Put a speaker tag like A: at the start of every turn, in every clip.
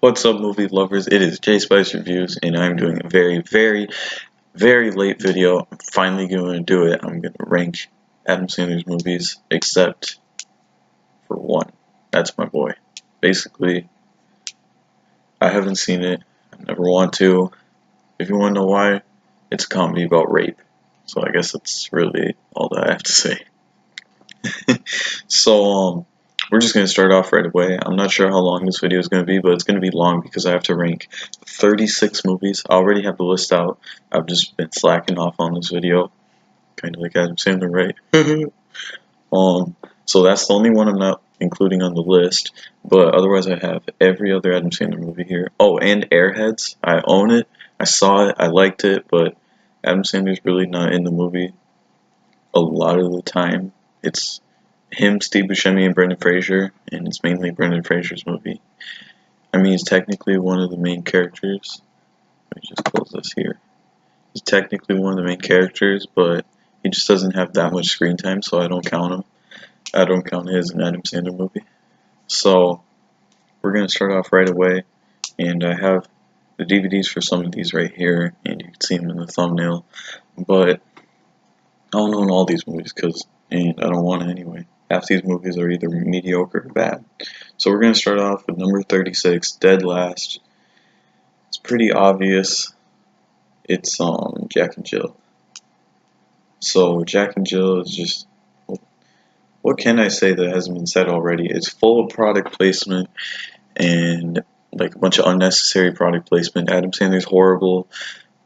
A: What's up, movie lovers? It is J Spice Reviews, and I'm doing a very late video. I'm finally going to do it. I'm going to rank Adam Sandler's movies, except for one. That's my boy. Basically, I haven't seen it. I never want to. If you want to know why, it's a comedy about rape. So I guess that's really all that I have to say. So, we're just going to start off right away. I'm not sure how long this video is going to be, but it's going to be long because I have to rank 36 movies. I already have the list out. I've just been slacking off on this video. Kind of like Adam Sandler, right? So that's the only one I'm not including on the list. But otherwise I have every other Adam Sandler movie here. Oh, and Airheads. I own it. I saw it. I liked it. But Adam Sandler's really not in the movie a lot of the time. It's him, Steve Buscemi, and Brendan Fraser, and it's mainly Brendan Fraser's movie. I mean, he's technically one of the main characters. Let me just close this here. He's technically one of the main characters, but he just doesn't have that much screen time, so I don't count him. I don't count his an Adam Sandler movie. So, we're going to start off right away, and I have the DVDs for some of these right here, and you can see them in the thumbnail, but I don't own all these movies, and I don't want to anyway. Half these movies are either mediocre or bad. So we're going to start off with number 36, Dead Last. It's pretty obvious. It's Jack and Jill. So Jack and Jill is just, what can I say that hasn't been said already? It's full of product placement and like a bunch of unnecessary product placement. Adam Sandler's horrible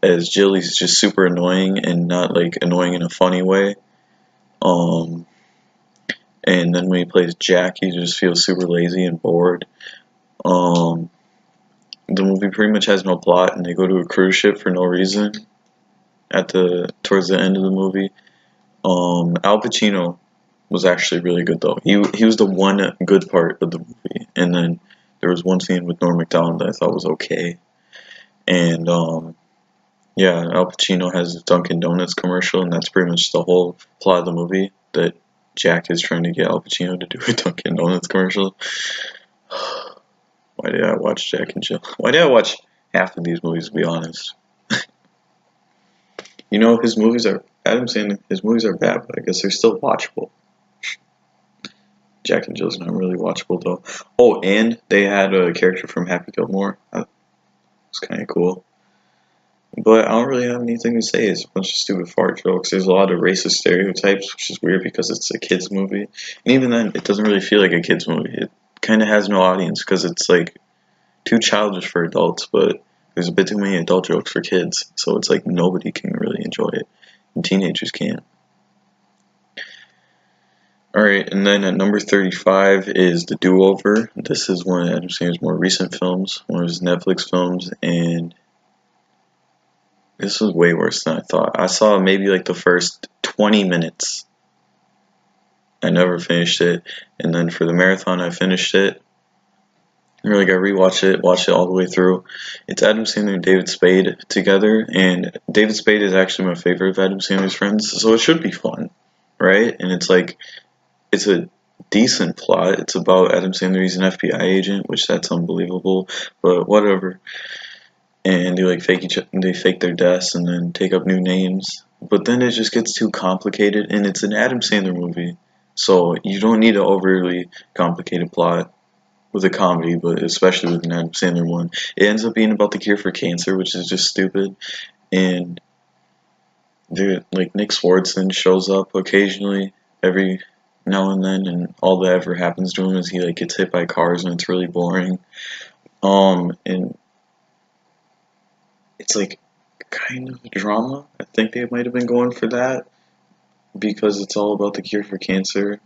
A: as Jill. He's just super annoying and not like annoying in a funny way. And then when he plays Jack, he just feels super lazy and bored. The movie pretty much has no plot, and they go to a cruise ship for no reason. Towards the end of the movie, Al Pacino was actually really good though. He was the one good part of the movie, and then there was one scene with Norm Macdonald that I thought was okay. And yeah, Al Pacino has a Dunkin' Donuts commercial, and that's pretty much the whole plot of the movie. That Jack is trying to get Al Pacino to do a Dunkin' Donuts commercial. Why did I watch Jack and Jill? Why did I watch half of these movies, to be honest? You know, his movies are bad, but I guess they're still watchable. Jack and Jill's not really watchable, though. Oh, and they had a character from Happy Gilmore. That was kind of cool. But I don't really have anything to say. It's a bunch of stupid fart jokes. There's a lot of racist stereotypes, which is weird because it's a kid's movie. And even then, it doesn't really feel like a kid's movie. It kind of has no audience because it's like too childish for adults, but there's a bit too many adult jokes for kids. So it's like nobody can really enjoy it. And teenagers can. Alright, and then at number 35 is The Do-Over. This is one of Adam Sandler's more recent films, one of his Netflix films, and this was way worse than I thought. I saw maybe like the first 20 minutes. I never finished it. And then for the marathon, I finished it. Or like I rewatched it, watched it all the way through. It's Adam Sandler and David Spade together. And David Spade is actually my favorite of Adam Sandler's friends. So it should be fun, right? And it's like, it's a decent plot. It's about Adam Sandler. He's an FBI agent, which that's unbelievable. But whatever. And they fake their deaths and then take up new names. But then it just gets too complicated, and it's an Adam Sandler movie, so you don't need an overly complicated plot with a comedy, but especially with an Adam Sandler one. It ends up being about the cure for cancer, which is just stupid. And like Nick Swartzen shows up occasionally, every now and then, and all that ever happens to him is he like gets hit by cars, and it's really boring. And it's like kind of a drama. I think they might have been going for that because it's all about the cure for cancer.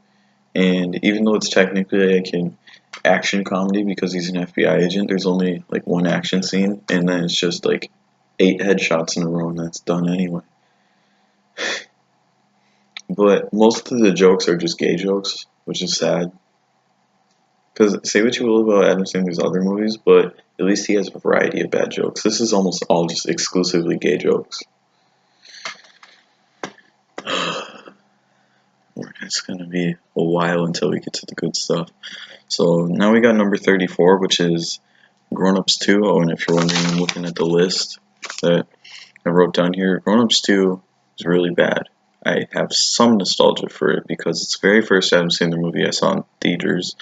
A: And even though it's technically like an action comedy because he's an FBI agent, there's only like one action scene, and then it's just like 8 headshots in a row, and that's done anyway. But most of the jokes are just gay jokes, which is sad. Because say what you will about Adam Sandler's other movies, but at least he has a variety of bad jokes. This is almost all just exclusively gay jokes. It's going to be a while until we get to the good stuff. So now we got number 34, which is Grown Ups 2. Oh, and if you're wondering, I'm looking at the list that I wrote down here. Grown Ups 2 is really bad. I have some nostalgia for it because it's the very first Adam Sandler movie I saw in theaters.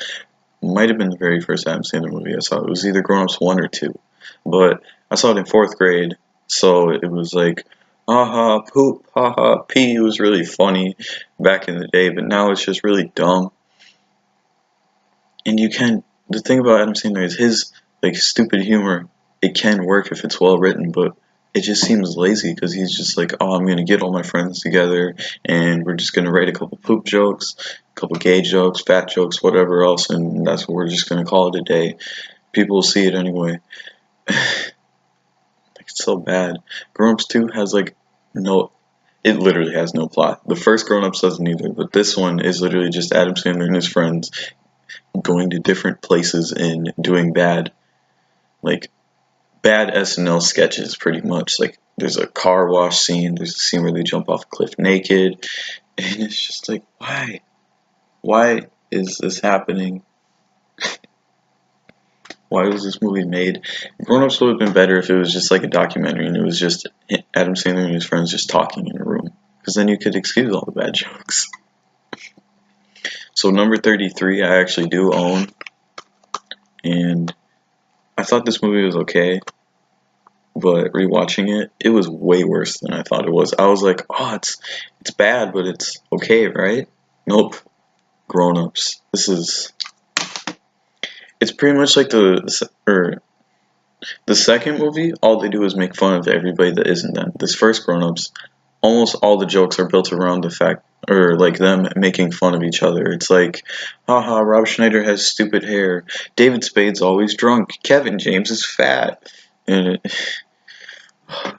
A: Might have been the very first Adam Sandler movie I saw. It was either Grown Ups 1 or 2. But I saw it in 4th grade, so it was like, haha, poop, haha, pee. It was really funny back in the day, but now it's just really dumb. And the thing about Adam Sandler is his, like, stupid humor, it can work if it's well written, but it just seems lazy because he's just like, oh, I'm going to get all my friends together and we're just going to write a couple poop jokes, a couple gay jokes, fat jokes, whatever else, and that's what we're just going to call it a day. People will see it anyway. It's so bad. Grown Ups 2 has like no, it literally has no plot. The first Grown Ups doesn't either, but this one is literally just Adam Sandler and his friends going to different places and doing bad SNL sketches pretty much. Like there's a car wash scene, there's a scene where they jump off a cliff naked, and it's just like, why? Why is this happening? Why was this movie made? Grown Ups would have been better if it was just like a documentary and it was just Adam Sandler and his friends just talking in a room. Because then you could excuse all the bad jokes. So number 33 I actually do own. And I thought this movie was okay. But rewatching it, it was way worse than I thought it was. I was like, oh, it's bad, but it's okay, right? Nope. Grown Ups. It's pretty much like the second movie. All they do is make fun of everybody that isn't them. This first Grown Ups, almost all the jokes are built around the fact, or like them making fun of each other. It's like, haha, Rob Schneider has stupid hair. David Spade's always drunk. Kevin James is fat. And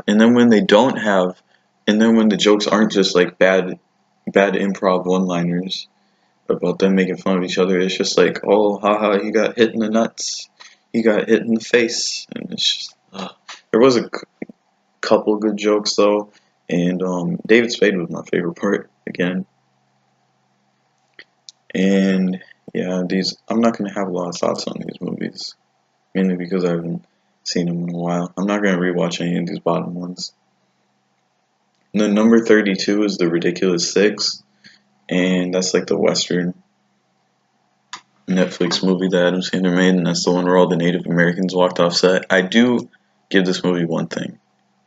A: then when they don't have, and then when the jokes aren't just like bad improv one-liners about them making fun of each other, it's just like, oh, haha, he got hit in the nuts. He got hit in the face. And it's just, there was a couple good jokes though. And David Spade was my favorite part again. And yeah, I'm not gonna have a lot of thoughts on these movies, mainly because I haven't seen them in a while. I'm not gonna rewatch any of these bottom ones. And then number 32 is The Ridiculous Six, and that's like the Western Netflix movie that Adam Sandler made, and that's the one where all the Native Americans walked off set. I do give this movie one thing.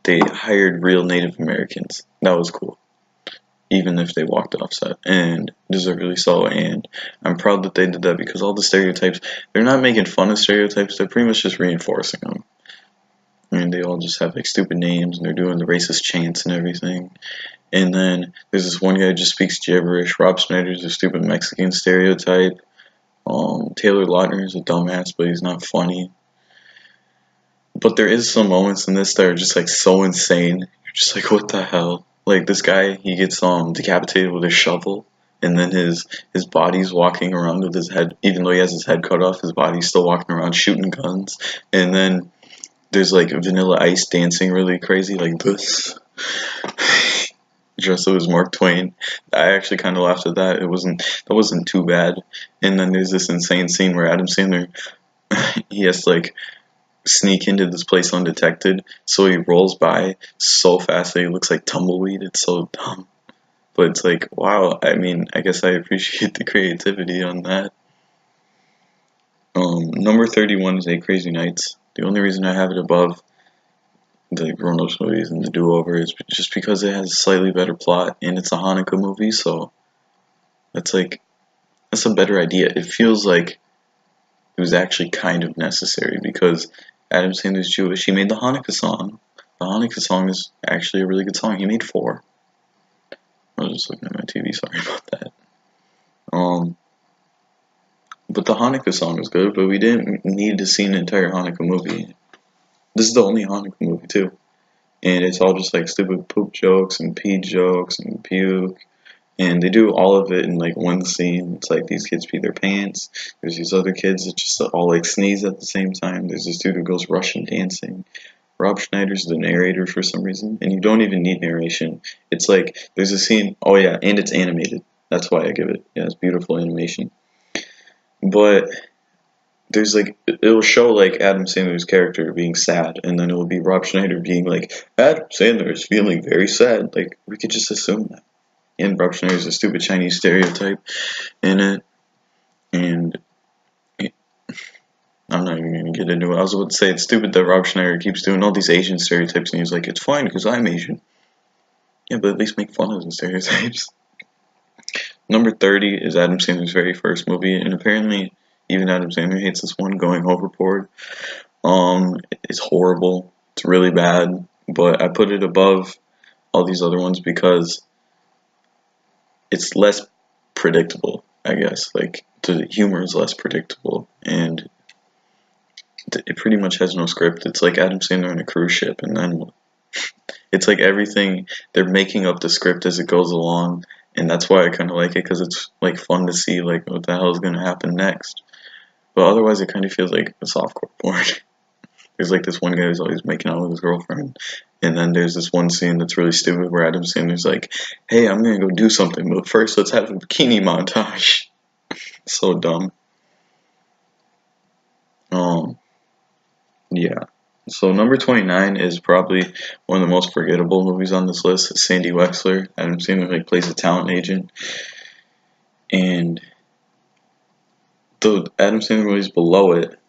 A: They hired real Native Americans. That was cool. Even if they walked off set. And deservedly so. And I'm proud that they did that because all the stereotypes, they're not making fun of stereotypes, they're pretty much just reinforcing them. And they all just have like stupid names and they're doing the racist chants and everything. And then there's this one guy who just speaks gibberish. Rob Schneider's a stupid Mexican stereotype. Taylor Lautner is a dumbass, but he's not funny. But there is some moments in this that are just like so insane. You're just like, what the hell? Like this guy, he gets decapitated with a shovel, and then his body's walking around with his head, even though he has his head cut off, his body's still walking around shooting guns. And then there's like Vanilla Ice dancing really crazy like this. Dressed up as Mark Twain. I actually kind of laughed at that. That wasn't too bad. And then there's this insane scene where Adam Sandler, he has to like sneak into this place undetected, so he rolls by so fast that he looks like tumbleweed. It's so dumb, but it's like, wow. I mean, I guess I appreciate the creativity on that. Number 31 is 8 Crazy Nights. The only reason I have it above the Grown Ups movies and the Do Over is just because it has a slightly better plot and it's a Hanukkah movie, so that's a better idea. It feels like it was actually kind of necessary because Adam Sandler's Jewish. He made the Hanukkah song. The Hanukkah song is actually a really good song. He made 4. I was just looking at my TV. Sorry about that. But the Hanukkah song is good. But we didn't need to see an entire Hanukkah movie. This is the only Hanukkah movie too, and it's all just like stupid poop jokes and pee jokes and puke. And they do all of it in like one scene. It's like these kids pee their pants. There's these other kids that just all like sneeze at the same time. There's this dude who goes Russian dancing. Rob Schneider's the narrator for some reason. And you don't even need narration. It's like there's a scene. Oh yeah, and it's animated. That's why I give it. Yeah, it's beautiful animation. But there's like it'll show like Adam Sandler's character being sad, and then it will be Rob Schneider being like, Adam Sandler is feeling very sad. Like we could just assume that. And Rob Schneider's a stupid Chinese stereotype in it, and I'm not even gonna get into it. I was about to say it's stupid that Rob Schneider keeps doing all these Asian stereotypes, and he's like, it's fine because I'm Asian. Yeah, but at least make fun of the stereotypes. Number 30 is Adam Sandler's very first movie, and apparently even Adam Sandler hates this one, Going Overboard. It's horrible. It's really bad, but I put it above all these other ones because it's less predictable, I guess. Like the humor is less predictable, and it pretty much has no script. It's like Adam Sandler on a cruise ship, and then it's like everything they're making up the script as it goes along, and that's why I kind of like it because it's like fun to see like what the hell is gonna happen next. But otherwise, it kind of feels like a softcore porn. There's like this one guy who's always making out with his girlfriend, and then there's this one scene that's really stupid where Adam Sandler's like, "Hey, I'm gonna go do something, but first let's have a bikini montage." So dumb. Um, yeah. So number 29 is probably one of the most forgettable movies on this list. It's Sandy Wexler. Adam Sandler like plays a talent agent, and the Adam Sandler movies below it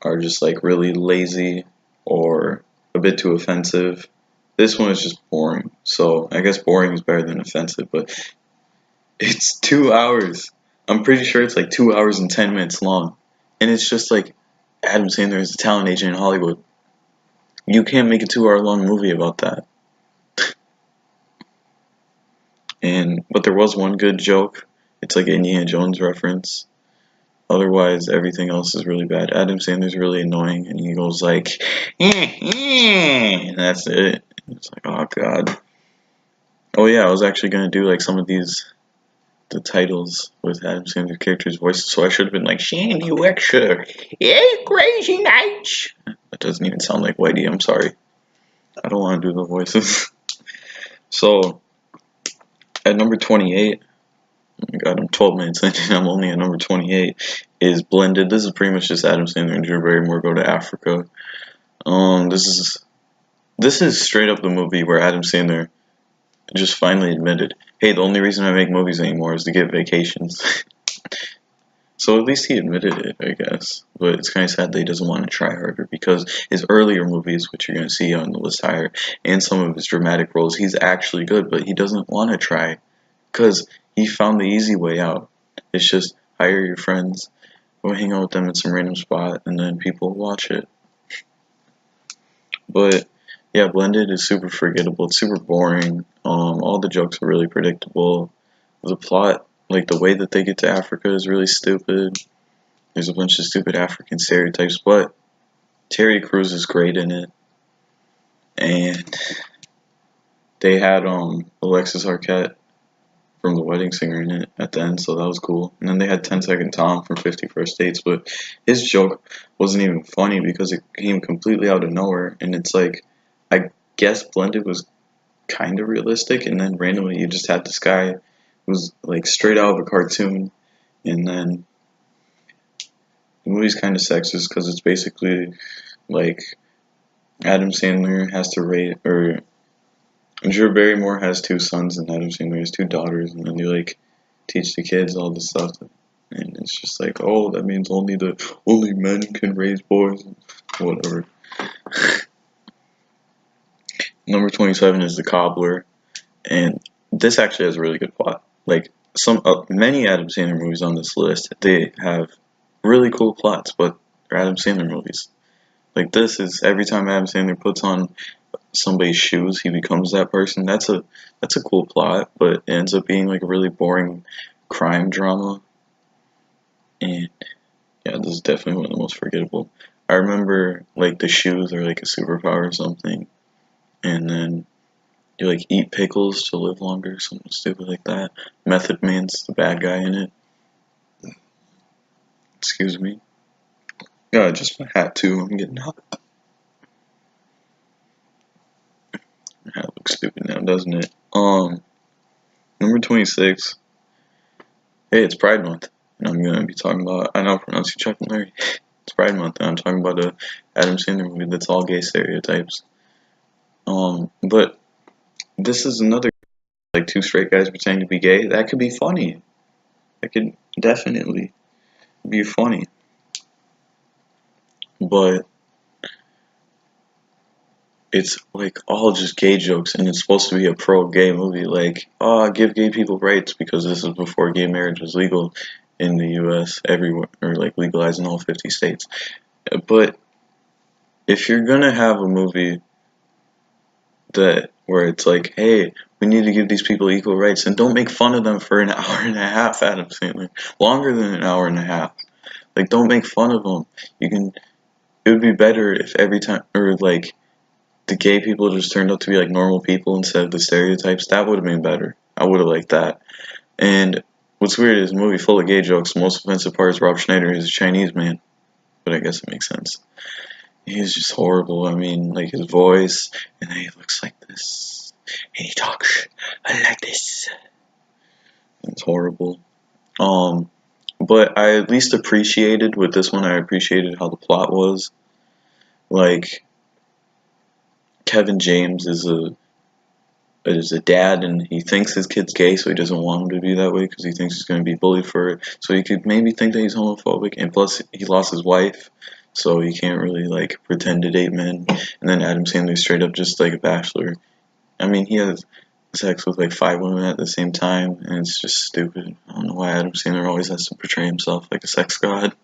A: are just like really lazy or a bit too offensive. This one is just boring. So I guess boring is better than offensive, but it's 2 hours. I'm pretty sure it's like 2 hours and 10 minutes long. And it's just like Adam Sandler is a talent agent in Hollywood. You can't make a 2 hour long movie about that. And but there was one good joke. It's like an Indiana Jones reference. Otherwise, everything else is really bad. Adam Sandler's really annoying, and he goes like, and that's it. It's like, oh god. Oh yeah, I was actually gonna do like some of the titles with Adam Sandler's character's voices, so I should have been like, Sandy Wexler, yeah, crazy nights. That doesn't even sound like Whitey. I'm sorry. I don't want to do the voices. So at number 28. Oh my god, I'm 12 minutes in and I'm only at number 28, is Blended. This is pretty much just Adam Sandler and Drew Barrymore go to Africa. This is straight up the movie where Adam Sandler just finally admitted, hey, the only reason I make movies anymore is to get vacations. So at least he admitted it, I guess. But it's kind of sad that he doesn't want to try harder because his earlier movies, which you're going to see on the list higher, and some of his dramatic roles, he's actually good, but he doesn't want to try because he found the easy way out. It's just hire your friends, go hang out with them at some random spot, and then people watch it. But yeah, Blended is super forgettable. It's super boring. All the jokes are really predictable. The plot, like the way that they get to Africa, is really stupid. There's a bunch of stupid African stereotypes, but Terry Crews is great in it, and they had Alexis Arquette from The Wedding Singer in it at the end, so that was cool. And then they had 10-Second Tom from 50 First Dates, but his joke wasn't even funny because it came completely out of nowhere. And it's like, I guess Blended was kind of realistic, and then randomly you just had this guy who was like straight out of a cartoon, and then the movie's kind of sexist because it's basically like Adam Sandler has to rate, or Drew Barrymore has two sons and Adam Sandler has two daughters, and then they like teach the kids all this stuff, and it's just like, oh, that means only men can raise boys, whatever. Number 27 is The Cobbler, and this actually has a really good plot. Like many Adam Sandler movies on this list, they have really cool plots, but they're Adam Sandler movies. Like this is every time Adam Sandler puts on somebody's shoes, he becomes that person. That's a cool plot, but it ends up being like a really boring crime drama. And yeah, this is definitely one of the most forgettable. I remember like the shoes are like a superpower or something, and then you like eat pickles to live longer, something stupid like that. Method Man's the bad guy in it. Excuse me. Yeah, just my hat too. I'm getting hot. My hat looks stupid now, doesn't it? Number 26. Hey, it's Pride Month. And I'm gonna be talking about, I know I'm pronouncing Chuck and Larry. It's Pride Month, and I'm talking about a Adam Sandler movie that's all gay stereotypes. But this is another, like, two straight guys pretending to be gay. That could be funny. That could definitely be funny. But it's like all just gay jokes, and it's supposed to be a pro-gay movie. Like, oh, give gay people rights because this is before gay marriage was legal in the U.S. everywhere, or like legalized in all 50 states. But if you're gonna have a movie that where it's like, hey, we need to give these people equal rights, and don't make fun of them for an hour and a half, Adam Sandler, longer than an hour and a half. Like, don't make fun of them. You can. It would be better if every time, or like, the gay people just turned out to be like normal people instead of the stereotypes. That would have been better. I would have liked that. And what's weird is a movie full of gay jokes. The most offensive part is Rob Schneider is a Chinese man, but I guess it makes sense. He's just horrible. I mean, like his voice, and then he looks like this, and he talks like this. It's horrible. But I at least appreciated with this one. I appreciated how the plot was. Like, Kevin James is a dad, and he thinks his kid's gay, so he doesn't want him to be that way because he thinks he's going to be bullied for it. So he could maybe think that he's homophobic, and plus he lost his wife, so he can't really like pretend to date men. And then Adam Sandler's straight up just like a bachelor. I mean, he has sex with like 5 women at the same time, and it's just stupid. I don't know why Adam Sandler always has to portray himself like a sex god.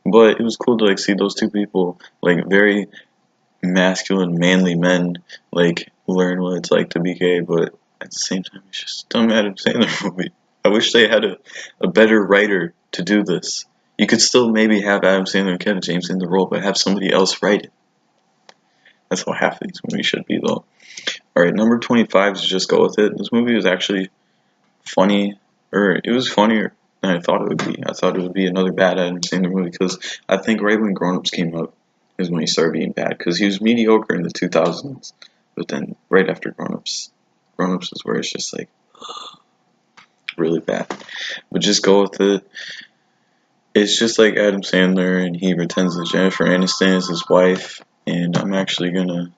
A: But it was cool to like see those two people, like very masculine, manly men, like learn what it's like to be gay. But at the same time, it's just a dumb Adam Sandler movie. I wish they had a better writer to do this. You could still maybe have Adam Sandler and Kevin James in the role, but have somebody else write it. That's how half of these movies should be, though. Alright, number 25 is Just Go With It. This movie was actually funny, or it was funnier than I thought it would be. I thought it would be another bad Adam Sandler movie because I think right when Grown Ups came out is when he started being bad because he was mediocre in the 2000s, but then right after Grown Ups is where it's just like really bad. But Just Go With It. It's just like Adam Sandler, and he pretends that Jennifer Aniston is his wife, and I'm actually gonna